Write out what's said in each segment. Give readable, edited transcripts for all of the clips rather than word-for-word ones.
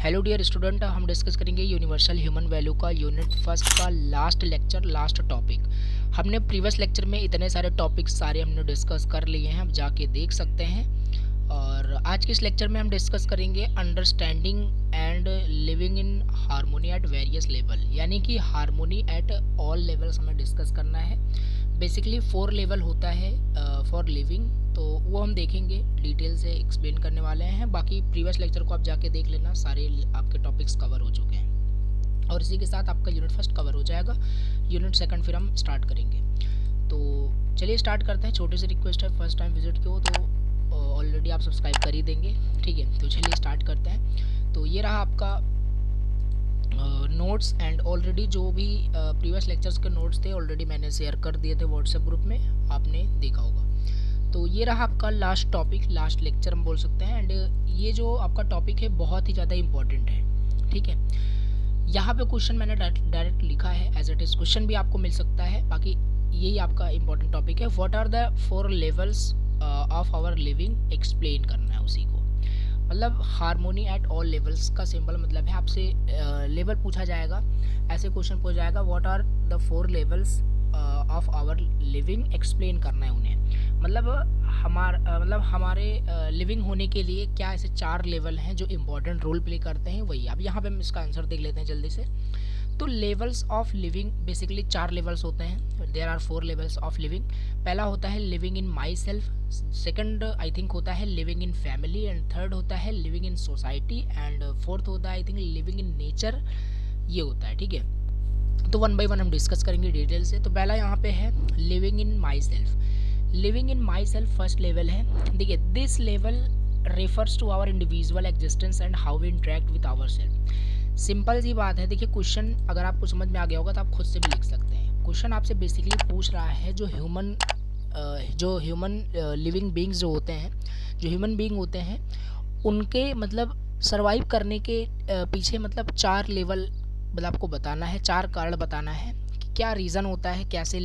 Hello dear student, हम discuss करेंगे universal human value का यूनिट फर्स्ट का लास्ट लेक्चर, लास्ट टॉपिक। हमने प्रीवियस लेक्चर में इतने सारे टॉपिक्स सारे हमने डिस्कस कर लिए हैं, आप जाके देख सकते हैं। और आज के इस लेक्चर में हम डिस्कस करेंगे understanding and living in harmony at various level, यानी कि हार्मोनी एट ऑल लेवल्स हमें डिस्कस करना है। बेसिकली 4 लेवल होता है फॉर लिविंग, तो वो हम देखेंगे, डिटेल से एक्सप्लेन करने वाले हैं। बाकी प्रीवियस लेक्चर को आप जाके देख लेना, सारे आपके टॉपिक्स कवर हो चुके हैं और इसी के साथ आपका यूनिट फर्स्ट कवर हो जाएगा। यूनिट सेकंड फिर हम स्टार्ट करेंगे। तो चलिए स्टार्ट करते हैं। छोटी सी रिक्वेस्ट है, फर्स्ट टाइम विजिट किया हो तो ऑलरेडी आप सब्सक्राइब कर ही देंगे, ठीक है। तो चलिए स्टार्ट करते हैं। तो ये रहा आपका नोट्स एंड ऑलरेडी जो भी प्रीवियस लेक्चर्स के नोट्स थे ऑलरेडी मैंने शेयर कर दिए थे व्हाट्सएप ग्रुप में, आपने देखा होगा। तो ये रहा आपका लास्ट टॉपिक, लास्ट लेक्चर हम बोल सकते हैं। एंड ये जो आपका टॉपिक है बहुत ही ज़्यादा इंपॉर्टेंट है, ठीक है। यहाँ पे क्वेश्चन मैंने डायरेक्ट लिखा है, एज इट इज़ क्वेश्चन भी आपको मिल सकता है। बाकी यही आपका इंपॉर्टेंट टॉपिक है। What are the 4 levels of our living, explain करना है उसी को। मतलब हार्मोनी एट ऑल लेवल्स का सिंपल मतलब है, आपसे लेवल पूछा जाएगा, ऐसे क्वेश्चन पूछा जाएगा what are the 4 levels of our living, explain करना है उन्हें। मतलब हमारे लिविंग होने के लिए क्या ऐसे 4 लेवल हैं जो इम्पोर्टेंट रोल प्ले करते हैं, वही। अब यहाँ पे हम इसका आंसर देख लेते हैं जल्दी से। तो levels of living basically 4 levels होते हैं। There are 4 levels of living. पहला होता है living in myself, second I think होता है living in family, and third होता है living in society, and fourth होता है I think living in nature, ये होता है, ठीक है। तो 1 बाय 1 हम डिस्कस करेंगे डिटेल से। तो पहला यहाँ पे है living in myself. Living in myself first level है। देखिए, this level refers to our individual existence and how we interact with our self. Simple सी बात है। देखिए, क्वेश्चन अगर आपको समझ में आ गया होगा तो आप खुद से भी लिख सकते हैं। क्वेश्चन आपसे बेसिकली पूछ रहा है जो ह्यूमन लिविंग बींग्स जो होते हैं, जो ह्यूमन बींग होते हैं, उनके मतलब सर्वाइव करने के पीछे मतलब 4 लेवल मतलब आपको बताना है, 4 कारण बताना है कि क्या रीज़न होता है, कैसे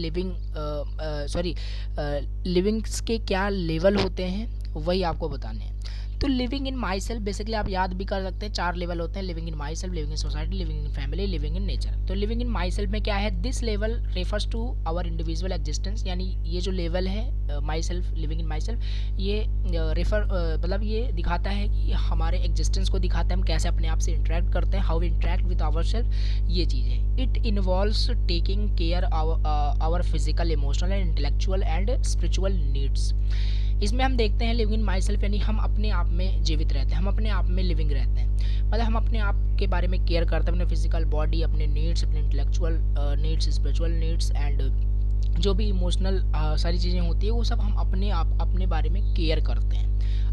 लिविंग्स के क्या लेवल होते हैं, वही आपको बताने हैं। तो living in my self basically आप याद भी कर सकते हैं, 4 लेवल होते हैं। Living in myself, living in society, living in family, living in nature. तो लिविंग इन माई सेल्फ में क्या है, this level refers to our individual existence, यानी ये जो लेवल है myself, living in myself, ये मतलब ये दिखाता है कि हमारे एग्जिस्टेंस को दिखाता है, हम कैसे अपने आप से इंटरेक्ट करते हैं, how we interact with our self, ये चीज़ है। It involves taking care our physical, emotional and intellectual and spiritual needs. इसमें हम देखते हैं लिविंग इन माई सेल्फ यानी हम अपने आप में जीवित रहते हैं, हम अपने आप में लिविंग रहते हैं। मतलब हम अपने आप के बारे में केयर करते हैं, अपने फिजिकल बॉडी, अपने नीड्स, अपने intellectual needs, spiritual needs and जो भी इमोशनल सारी चीज़ें होती है वो सब हम अपने बारे में केयर करते हैं।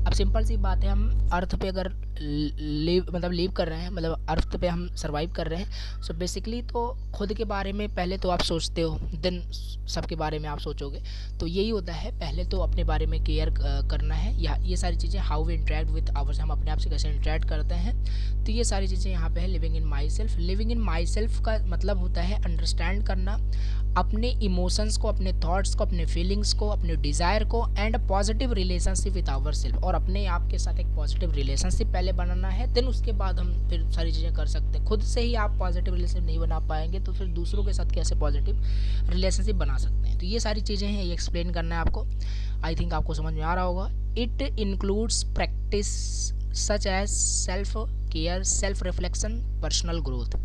अब सिंपल सी बात है, हम अर्थ पे अगर लिव कर रहे हैं, मतलब अर्थ पे हम सर्वाइव कर रहे हैं, सो बेसिकली तो खुद के बारे में पहले तो आप सोचते हो, देन सबके बारे में आप सोचोगे। तो यही होता है, पहले तो अपने बारे में केयर करना है, या ये सारी चीज़ें how we interact with ours, हम अपने आप से कैसे इंटरेक्ट करते हैं। तो ये सारी चीज़ें यहाँ पे है living in myself. Living in myself का मतलब होता है अंडरस्टैंड करना अपने इमोशंस को, अपने थॉट्स को, अपने फीलिंग्स को, अपने डिज़ायर को, and positive relationship with our self, और अपने आप के साथ एक पॉजिटिव रिलेशनशिप पहले बनाना है, देन उसके बाद हम फिर सारी चीज़ें कर सकते हैं। खुद से ही आप पॉजिटिव रिलेशनशिप नहीं बना पाएंगे तो फिर दूसरों के साथ कैसे पॉजिटिव रिलेशनशिप बना सकते हैं। तो ये सारी चीज़ें हैं, ये एक्सप्लेन करना है आपको। आई थिंक आपको समझ में आ रहा होगा। It includes practice such as self care, self reflection, personal growth,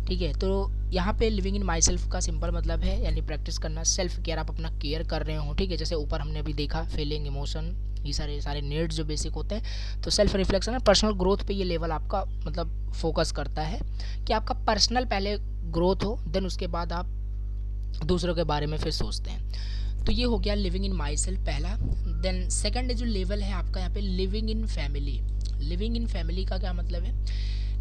ठीक है। तो यहाँ पे लिविंग इन माई सेल्फ का सिंपल मतलब है यानी प्रैक्टिस करना, सेल्फ केयर, आप अपना केयर कर रहे हो, ठीक है। जैसे ऊपर हमने अभी देखा फीलिंग, इमोशन, ये सारे नीड्स जो बेसिक होते हैं। तो सेल्फ रिफ्लेक्शन है, पर्सनल ग्रोथ पे ये लेवल आपका मतलब फोकस करता है कि आपका पर्सनल पहले ग्रोथ हो, देन उसके बाद आप दूसरों के बारे में फिर सोचते हैं। तो ये हो गया लिविंग इन माई सेल्फ पहला। देन सेकंड जो लेवल है आपका यहाँ पे living in family. Living in family का क्या मतलब है,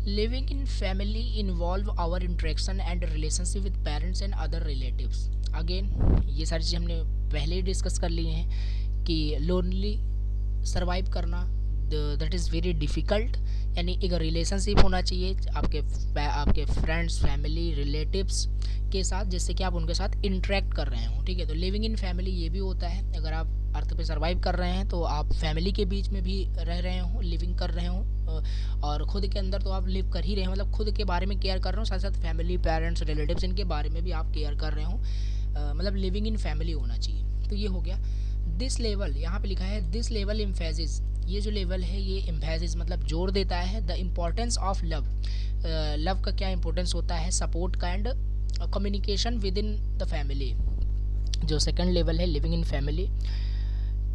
living in family involve our interaction and relationship with parents and other relatives. Again ये सारी चीज़ें हमने पहले ही डिस्कस कर ली हैं कि लोनली सर्वाइव करना दैट इज़ वेरी डिफ़िकल्ट, यानी एक रिलेशनशिप होना चाहिए आपके फ्रेंड्स, फैमिली, रिलेटिव्स के साथ, जिससे कि आप उनके साथ इंटरेक्ट कर रहे हो, ठीक है। तो लिविंग इन फैमिली ये भी होता है, अगर आप अर्थ पे सर्वाइव कर रहे हैं तो आप फैमिली के बीच में भी रह रहे हो, लिविंग कर रहे हो, और खुद के अंदर तो आप लिव कर ही रहे हो, मतलब खुद के बारे में केयर कर रहे हो, साथ साथ फैमिली, पेरेंट्स, रिलेटिव्स, इनके बारे में भी आप केयर कर रहे हो, मतलब लिविंग इन फैमिली होना चाहिए। तो ये हो गया। दिस लेवल, यहाँ पे लिखा है दिस लेवल एम्फेसिस, ये जो लेवल है ये एम्फेसिस मतलब जोर देता है the importance of love. Love का क्या इंपॉर्टेंस होता है, सपोर्ट का and communication with in the family. जो सेकंड लेवल है लिविंग इन फैमिली,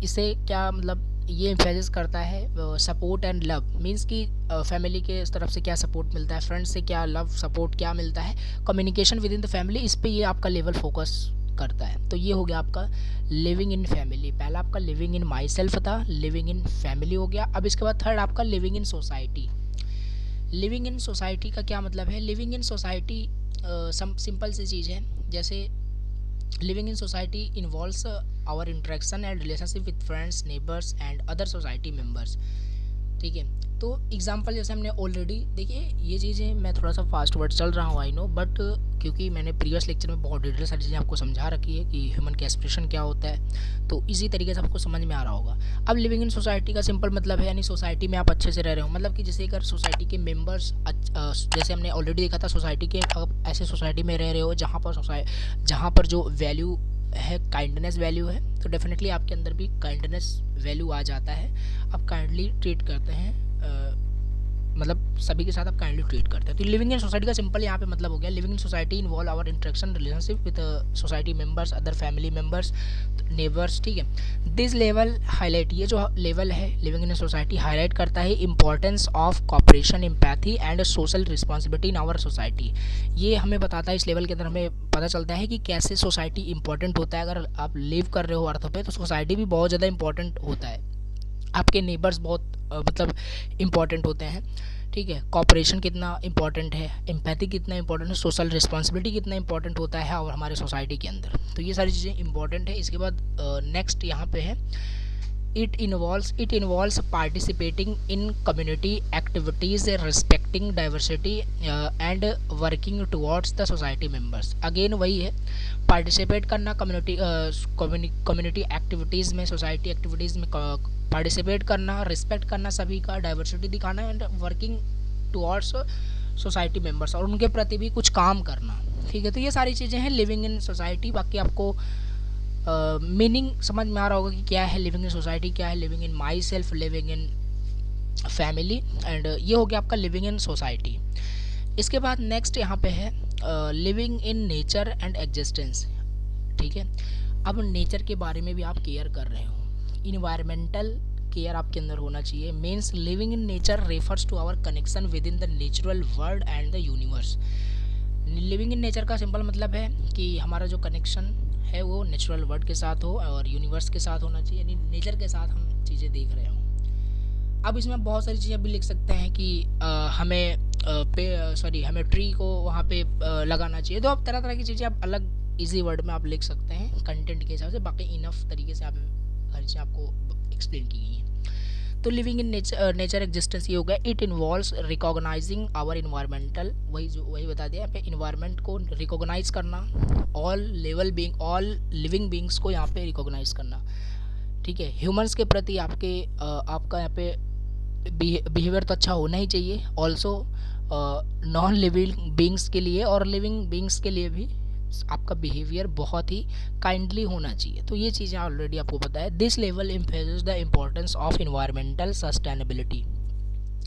इसे क्या मतलब ये एम्फेसिस करता है सपोर्ट एंड लव, मीन्स कि फैमिली के तरफ से क्या सपोर्ट मिलता है, फ्रेंड्स से क्या लव सपोर्ट क्या मिलता है, communication with in the family, इस पे ये आपका लेवल फोकस करता है। तो ये हो गया आपका लिविंग इन फैमिली। पहला आपका लिविंग इन माई सेल्फ था, लिविंग इन फैमिली हो गया। अब इसके बाद थर्ड आपका living in society. Living in society का क्या मतलब है, लिविंग इन सोसाइटी सिंपल सी चीज़ है, जैसे living in society involves our interaction and relationship with friends, neighbours and other society members. ठीक है, तो एग्जांपल जैसे हमने ऑलरेडी देखिए, ये चीज़ें मैं थोड़ा सा फास्ट वर्ड चल रहा हूँ आई नो, बट क्योंकि मैंने प्रीवियस लेक्चर में बहुत डिटेल सारी चीज़ें आपको समझा रखी है कि ह्यूमन का एक्सप्रेशन क्या होता है, तो इसी तरीके से आपको समझ में आ रहा होगा। अब लिविंग इन सोसाइटी का सिंपल मतलब है यानी सोसाइटी में आप अच्छे से रह रहे हो, मतलब कि जैसे अगर सोसाइटी के मेम्बर्स, जैसे हमने ऑलरेडी देखा था सोसाइटी के, अब ऐसे सोसाइटी में रह रहे हो जहाँ पर जो वैल्यू है काइंडनेस वैल्यू है, तो डेफिनेटली आपके अंदर भी काइंडनेस वैल्यू आ जाता है। आप काइंडली ट्रीट करते हैं, मतलब सभी के साथ आप काइंडली ट्रीट करते हैं। तो लिविंग इन सोसाइटी का सिंपल यहाँ पे मतलब हो गया, living in society involve our interaction relationship with society members, other family members, neighbours. ठीक है, दिस लेवल हाईलाइट, ये जो लेवल है लिविंग इन सोसाइटी हाईलाइट करता है importance of cooperation, empathy and social responsibility in our society. ये हमें बताता है, इस लेवल के अंदर हमें पता चलता है कि कैसे सोसाइटी इंपॉर्टेंट होता है। अगर आप लिव कर रहे हो अर्थ पे तो सोसाइटी भी बहुत ज़्यादा इंपॉर्टेंट होता है, आपके नेबर्स बहुत मतलब इम्पॉर्टेंट होते हैं। ठीक है, कॉपरेशन कितना इंपॉर्टेंट है, एम्पैथी कितना इंपॉर्टेंट है, सोशल रिस्पॉन्सिबिलिटी कितना इंपॉर्टेंट होता है और हमारे सोसाइटी के अंदर, तो ये सारी चीज़ें इंपॉर्टेंट है। इसके बाद नेक्स्ट यहाँ पे है it involves participating in community activities, respecting diversity and working towards the society members. Again वही है, पार्टिसिपेट करना कम्युनिटी एक्टिविटीज़ में, सोसाइटी एक्टिविटीज़ में पार्टिसिपेट करना, रिस्पेक्ट करना सभी का, डाइवर्सिटी दिखाना and working towards society members, और उनके प्रति भी कुछ काम करना। ठीक है, तो ये सारी चीज़ें हैं लिविंग इन सोसाइटी। बाकी आपको मीनिंग समझ में आ रहा होगा कि क्या है लिविंग इन सोसाइटी, क्या है living in myself, living in family, and ये हो गया आपका लिविंग इन सोसाइटी। इसके बाद नेक्स्ट यहाँ पे है living in nature and existence. ठीक है, अब नेचर के बारे में भी आप केयर कर रहे हो, इन्वायरमेंटल केयर आपके अंदर होना चाहिए। Means living in nature refers to our connection with in the natural world and the universe. Living in nature का सिंपल मतलब है कि हमारा जो कनेक्शन है वो नेचुरल वर्ल्ड के साथ हो और यूनिवर्स के साथ होना चाहिए, यानी नेचर के साथ हम चीज़ें देख रहे हो। अब इसमें बहुत सारी चीज़ें भी लिख सकते हैं कि हमें ट्री को वहाँ पे लगाना चाहिए, तो अब तरह तरह की चीज़ें आप अलग इजी वर्ड में आप लिख सकते हैं कंटेंट के हिसाब से। बाकी इनफ तरीके से आप हर चीज़ आपको एक्सप्लेन की गई है। तो लिविंग इन नेचर एग्जिस्टेंस ये हो गया। It involves recognising our environmental, वही बता दिया यहाँ पे, इन्वायरमेंट को रिकॉग्नाइज करना, ऑल लिविंग बींग्स को यहाँ पे रिकॉग्नाइज करना। ठीक है, ह्यूमंस के प्रति आपका यहाँ पे बिहेवियर तो अच्छा होना ही चाहिए, ऑल्सो नॉन लिविंग बींग्स के लिए और लिविंग बींग्स के लिए भी आपका बिहेवियर बहुत ही काइंडली होना चाहिए। तो ये चीज़ें ऑलरेडी आपको पता है। This level emphasis the importance of environmental sustainability,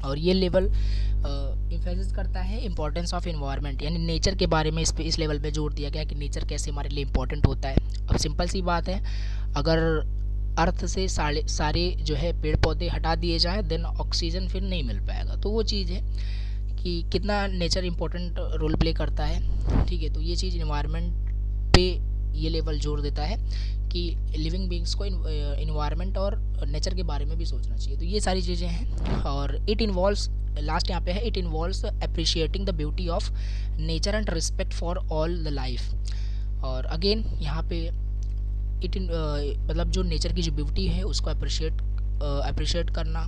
और ये लेवल एम्फेसिस करता है इम्पोर्टेंस ऑफ इन्वायरमेंट, यानी नेचर के बारे में इस लेवल पे जोर दिया गया कि नेचर कैसे हमारे लिए इम्पोर्टेंट होता है। अब सिंपल सी बात है, अगर अर्थ से सारे जो है पेड़ पौधे हटा दिए जाएँ देन ऑक्सीजन फिर नहीं मिल पाएगा। तो वो चीज़ है कि कितना नेचर इंपॉर्टेंट रोल प्ले करता है। ठीक है, तो ये चीज़ इन्वायरमेंट पे ये लेवल जोर देता है कि लिविंग बींग्स को इन्वायरमेंट और नेचर के बारे में भी सोचना चाहिए। तो ये सारी चीज़ें हैं। और इट इन्वॉल्व्स, लास्ट यहाँ पे है, it involves appreciating the beauty of nature and respect for all the life. और अगेन यहाँ पे मतलब जो नेचर की जो ब्यूटी है उसको अप्रिशिएट करना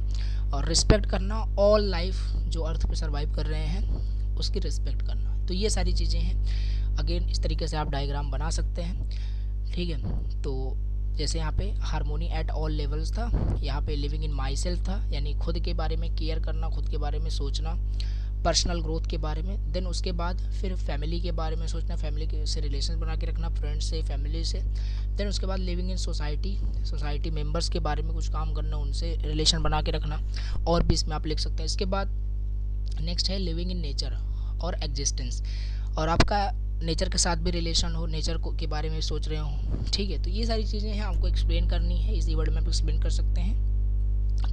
और रिस्पेक्ट करना, ऑल लाइफ जो अर्थ पे सर्वाइव कर रहे हैं उसकी रिस्पेक्ट करना। तो ये सारी चीज़ें हैं। अगेन इस तरीके से आप डायग्राम बना सकते हैं। ठीक है, तो जैसे यहाँ पे हारमोनी एट ऑल लेवल्स था, यहाँ पे लिविंग इन माई सेल्फ था, यानी खुद के बारे में केयर करना, खुद के बारे में सोचना, पर्सनल ग्रोथ के बारे में। देन उसके बाद फिर फैमिली के बारे में सोचना, फैमिली के से रिलेशन बना के रखना, फ्रेंड्स से, फैमिली से। देन उसके बाद living in society, society members के बारे में कुछ काम करना, उनसे रिलेशन बना के रखना, और भी इसमें आप लिख सकते हैं। इसके बाद नेक्स्ट है लिविंग इन नेचर और एग्जिस्टेंस, और आपका नेचर के साथ भी रिलेशन हो, नेचर को के बारे में सोच रहे हो, ठीक है। तो ये सारी चीज़ें हैं आपको एक्सप्लेन करनी है, इसी वर्ड में आप एक्सप्लेन कर सकते हैं।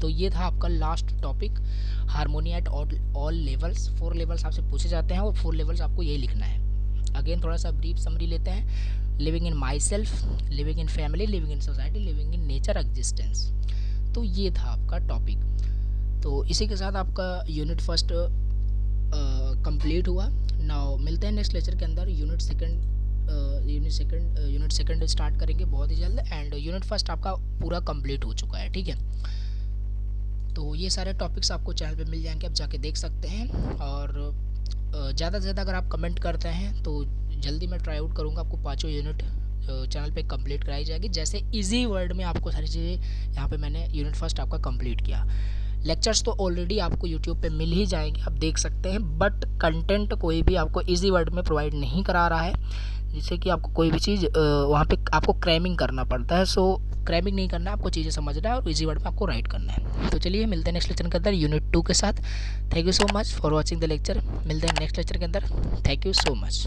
तो ये था आपका last topic, harmony eight all levels. 4 levels आपसे पूछे जाते हैं और 4 लेवल्स आपको यही लिखना है। अगेन थोड़ा सा ब्रीफ समरी लेते हैं। Living in myself, living in family, living in society, living in nature, existence. तो ये था आपका टॉपिक। तो इसी के साथ आपका यूनिट फर्स्ट कंप्लीट हुआ। नाउ मिलते हैं नेक्स्ट लेक्चर के अंदर। यूनिट सेकंड स्टार्ट करेंगे बहुत ही जल्द, एंड यूनिट फर्स्ट आपका पूरा कंप्लीट हो चुका है, ठीक है। तो ये सारे टॉपिक्स आपको चैनल पे मिल जाएंगे, आप जाके देख सकते हैं। और ज़्यादा से ज़्यादा अगर आप कमेंट करते हैं तो जल्दी मैं ट्राई आउट करूँगा, आपको 5 यूनिट चैनल पे कंप्लीट कराई जाएगी। जैसे इजी वर्ड में आपको सारी चीज़ें यहाँ पे मैंने यूनिट फर्स्ट आपका कंप्लीट किया। लेक्चर्स तो ऑलरेडी आपको यूट्यूब पे मिल ही जाएंगे, आप देख सकते हैं, बट कंटेंट कोई भी आपको इजी वर्ड में प्रोवाइड नहीं करा रहा है, जिससे कि आपको कोई भी चीज़ वहाँ पे आपको क्रैमिंग करना पड़ता है। सो क्रैमिंग नहीं करना है, आपको चीज़ें समझना है और इजी वर्ड में आपको राइट करना है। तो चलिए मिलते हैं नेक्स्ट लेक्चर के अंदर यूनिट 2 के साथ। Thank you so much for watching the lecture. मिलते हैं नेक्स्ट लेक्चर के अंदर। Thank you so much.